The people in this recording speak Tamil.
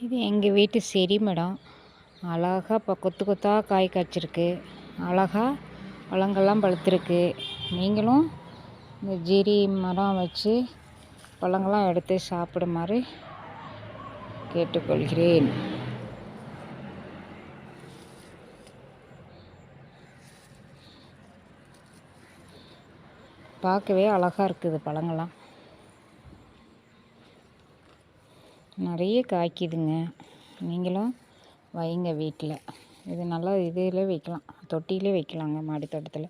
இது எங்கள் வீட்டு செடி மரம். அழகா இப்போ கொத்து கொத்தாக காய் காய்ச்சிருக்கு. அழகா பழங்கள்லாம் பழுத்திருக்கு. நீங்களும் இந்த ஜீரி மரம் வச்சு பழங்கள்லாம் எடுத்து சாப்பிடுமாறு கேட்டுக்கொள்கிறேன். பார்க்கவே அழகாக இருக்குது. பழங்கள்லாம் நிறைய காய்க்குதுங்க. நீங்களும் வைங்க வீட்டில். இது நல்லா இதில் வைக்கலாம், தொட்டியிலே வைக்கலாங்க, மாடி தோட்டத்தில்.